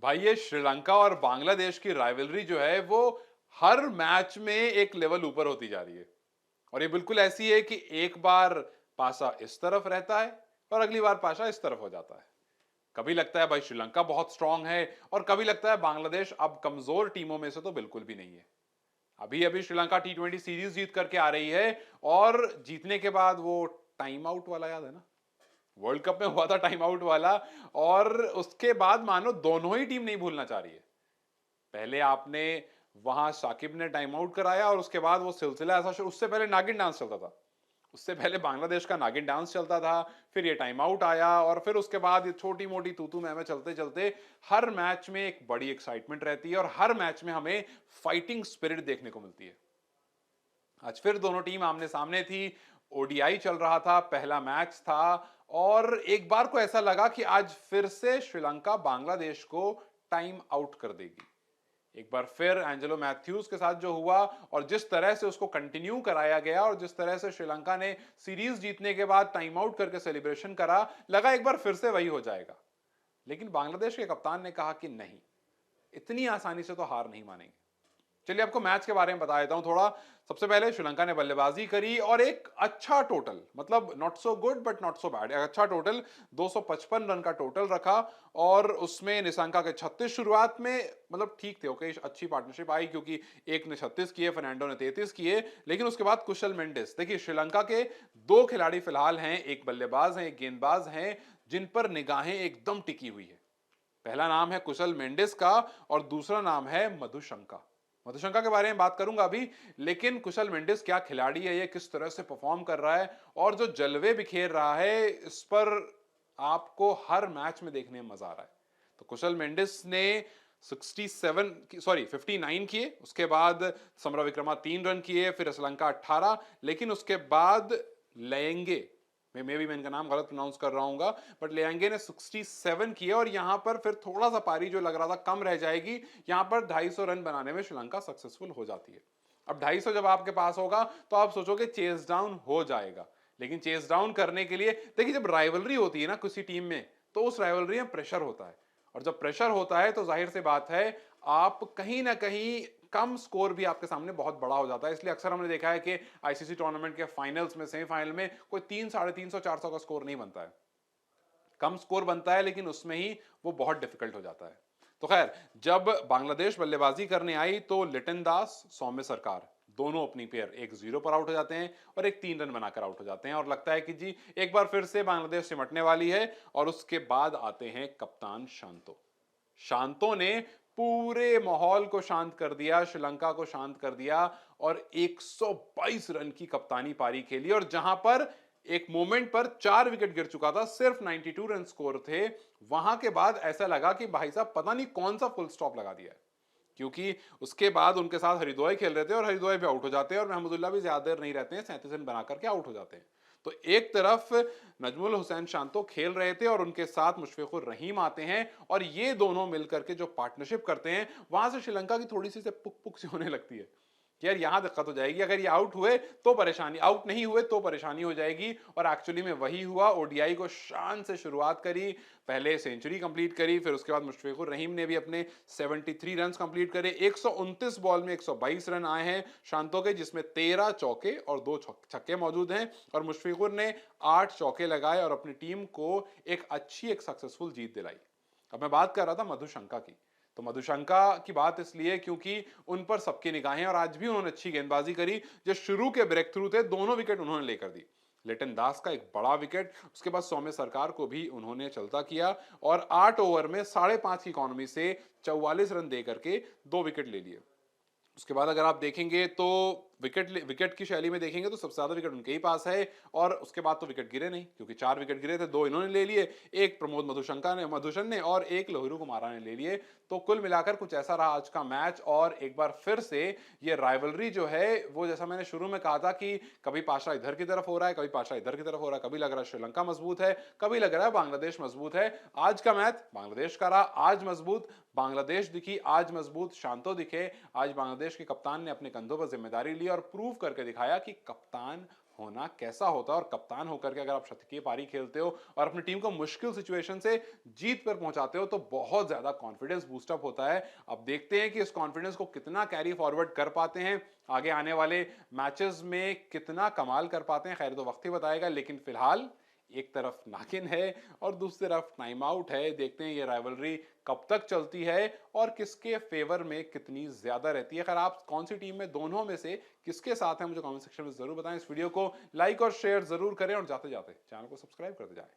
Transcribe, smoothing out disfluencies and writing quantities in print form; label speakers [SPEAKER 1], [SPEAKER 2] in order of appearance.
[SPEAKER 1] भाई ये श्रीलंका और बांग्लादेश की राइवलरी जो है वो हर मैच में एक लेवल ऊपर होती जा रही है। और ये बिल्कुल ऐसी है कि एक बार पासा इस तरफ रहता है और अगली बार पासा इस तरफ हो जाता है। कभी लगता है भाई श्रीलंका बहुत स्ट्रांग है और कभी लगता है बांग्लादेश अब कमजोर टीमों में से तो बिल्कुल भी नहीं है। अभी अभी श्रीलंका T20 सीरीज जीत करके आ रही है और जीतने के बाद वो टाइम आउट वाला याद है ना, वर्ल्ड कप में हुआ था टाइम आउट वाला। और उसके बाद मानो दोनों ही टीम नहीं भूलना चाह रही है। पहले आपने वहां साकिब ने टाइम आउट कराया और उसके बाद वो सिलसिला ऐसा शुरू, उससे पहले नागिन डांस चलता था, उससे पहले बांग्लादेश का नागिन डांस चलता था, फिर ये टाइम आउट आया और फिर उसके बाद ये छोटी मोटी तूतू मैमे चलते चलते हर मैच में एक बड़ी एक्साइटमेंट रहती है और हर मैच में हमें फाइटिंग स्पिरिट देखने को मिलती है। आज फिर दोनों टीम आमने सामने थी, ओडीआई चल रहा था, पहला मैच था और एक बार को ऐसा लगा कि आज फिर से श्रीलंका बांग्लादेश को टाइम आउट कर देगी। एक बार फिर एंजेलो मैथ्यूज के साथ जो हुआ और जिस तरह से उसको कंटिन्यू कराया गया और जिस तरह से श्रीलंका ने सीरीज जीतने के बाद टाइम आउट करके सेलिब्रेशन करा, लगा एक बार फिर से वही हो जाएगा। लेकिन बांग्लादेश के कप्तान ने कहा कि नहीं, इतनी आसानी से तो हार नहीं मानेंगे। चलिए आपको मैच के बारे में बता देता हूं थोड़ा। सबसे पहले श्रीलंका ने बल्लेबाजी करी और एक अच्छा टोटल, मतलब not so good but not so bad, अच्छा टोटल 255 रन का टोटल रखा। और उसमें निशंका के 36 शुरुआत में, मतलब ठीक थे, ओके, अच्छी पार्टनरशिप आई क्योंकि एक ने 36 किए, फर्नांडो ने 33 किए। लेकिन उसके बाद कुशल मेंडिस, देखिए श्रीलंका के दो खिलाड़ी फिलहाल हैं, एक बल्लेबाज हैं एक गेंदबाज हैं, जिन पर निगाहें एकदम टिकी हुई है। पहला नाम है कुशल मेंडिस का और दूसरा नाम है मधुशंका। मधुशंका के बारे में बात करूंगा अभी, लेकिन कुशल मेंडिस क्या खिलाड़ी है, ये किस तरह से परफॉर्म कर रहा है और जो जलवे बिखेर रहा है, इस पर आपको हर मैच में देखने में मजा आ रहा है। तो कुशल मेंडिस ने 59 किए, उसके बाद समरा विक्रमा 3 रन किए, फिर श्रीलंका 18, लेकिन उसके बाद लयंगे, मैं भी मैं इनका नाम गलत प्रोनाउंस कर रहा हूँ, बट लियांगे ने 67 किए और यहां पर फिर थोड़ा सा पारी जो लग रहा था कम रह जाएगी, यहां पर 250 रन बनाने में श्रीलंका सक्सेसफुल हो जाती है। अब 250 जब आपके पास होगा तो आप सोचोगे चेस डाउन हो जाएगा, लेकिन चेस डाउन करने के लिए देखिए, जब राइवलरी होती है ना किसी टीम में, तो उस राइवलरी में प्रेशर होता है और जब प्रेशर होता है तो जाहिर सी बात है आप कहीं ना कहीं कम स्कोर भी आपके सामने बहुत बड़ा हो जाता है। इसलिए अक्सर हमने देखा है कि आईसीसी टूर्नामेंट के फाइनल्स में, सेमीफाइनल में कोई 300, 350, 400 का स्कोर नहीं बनता है, कम स्कोर बनता है, लेकिन उसमें ही वो बहुत डिफिकल्ट हो जाता है। तो खैर, जब बांग्लादेश बल्लेबाजी करने आई तो लिटन दास, सौम्य सरकार, दोनों अपनी पेयर एक 0 पर आउट हो जाते हैं और एक 3 रन बनाकर आउट हो जाते हैं और लगता है कि जी एक बार फिर से बांग्लादेश सिमटने वाली है। और उसके बाद आते हैं कप्तान शांतो। शांतो ने पूरे माहौल को शांत कर दिया, श्रीलंका को शांत कर दिया और 122 रन की कप्तानी पारी खेली। और जहां पर एक मोमेंट पर 4 विकेट गिर चुका था, सिर्फ 92 रन स्कोर थे, वहां के बाद ऐसा लगा कि भाई साहब पता नहीं कौन सा फुल स्टॉप लगा दिया है। क्योंकि उसके बाद उनके साथ हरिद्वाई खेल रहे थे और हरिद्वाई भी आउट हो जाते हैं और महमूदुल्लाह भी ज्यादा देर नहीं रहते हैं, 37 रन बना करके आउट हो जाते हैं। तो एक तरफ नजमुल हुसैन शांतो खेल रहे थे और उनके साथ मुशफिकुर रहीम आते हैं और ये दोनों मिलकर के जो पार्टनरशिप करते हैं, वहां से श्रीलंका की थोड़ी सी से पुक पुक सी होने लगती है कि यार यहां दिक्कत हो जाएगी, अगर ये आउट हुए तो परेशानी, आउट नहीं हुए तो परेशानी हो जाएगी। और एक्चुअली में वही हुआ। ओडीआई को शान से शुरुआत करी, पहले सेंचुरी कंप्लीट करी, फिर उसके बाद मुशफिकुर रहीम ने भी अपने 73 रन कंप्लीट करे। 129 बॉल में 122 रन आए हैं शांतो के, जिसमें 13 चौके और 2 छक्के मौजूद हैं। और मुशफिकुर ने 8 चौके लगाए और अपनी टीम को एक अच्छी, एक सक्सेसफुल जीत दिलाई। अब मैं बात कर रहा था मधुशंका की। तो मधुशंका की बात इसलिए क्योंकि उन पर सबकी निगाहें, और आज भी उन्होंने अच्छी गेंदबाजी करी। जो शुरू के ब्रेक थ्रू थे, दोनों विकेट उन्होंने लेकर दी। लिटन दास का एक बड़ा विकेट, उसके बाद सौम्य सरकार को भी उन्होंने चलता किया और 8 ओवर में 5.5 की इकोनॉमी से 44 रन देकर के 2 विकेट ले लिए। उसके बाद अगर आप देखेंगे तो विकेट की शैली में देखेंगे तो सबसे ज्यादा विकेट उनके ही पास है। और उसके बाद तो विकेट गिरे नहीं, क्योंकि 4 विकेट गिरे थे, 2 इन्होंने ले लिए, एक प्रमोद मधुशन ने और एक लोहिरू कुमारा ने ले लिए। तो कुल मिलाकर कुछ ऐसा रहा आज का मैच। और एक बार फिर से ये राइवलरी जो है वो, जैसा मैंने शुरू में कहा था कि कभी पाशा इधर की तरफ हो रहा है, कभी पाशा इधर की तरफ हो रहा है, कभी लग रहा है श्रीलंका मजबूत है, कभी लग रहा है बांग्लादेश मजबूत है। आज का मैच बांग्लादेश का रहा, आज मजबूत बांग्लादेश दिखी, आज मजबूत शांतो दिखे। आज बांग्लादेश के कप्तान ने अपने कंधों पर जिम्मेदारी ली और प्रूव करके दिखाया कि कप्तान होना कैसा होता है और कप्तान होकर के अगर आप शतकीय पारी खेलते हो और अपनी टीम को मुश्किल सिचुएशन से जीत पर पहुंचाते हो तो बहुत ज्यादा कॉन्फिडेंस बूस्टअप होता है। अब देखते हैं कि इस कॉन्फिडेंस को कितना कैरी फॉरवर्ड कर पाते हैं, आगे आने वाले मैचेस में कितना कमाल कर पाते हैं, खैर तो वक्त ही बताएगा। लेकिन फिलहाल एक तरफ नागिन है और दूसरी तरफ टाइम आउट है। देखते हैं ये राइवलरी कब तक चलती है और किसके फेवर में कितनी ज्यादा रहती है। अगर आप कौन सी टीम में दोनों में से किसके साथ हैं मुझे कमेंट सेक्शन में जरूर बताएं। इस वीडियो को लाइक और शेयर जरूर करें और जाते जाते चैनल को सब्सक्राइब करते जाएं।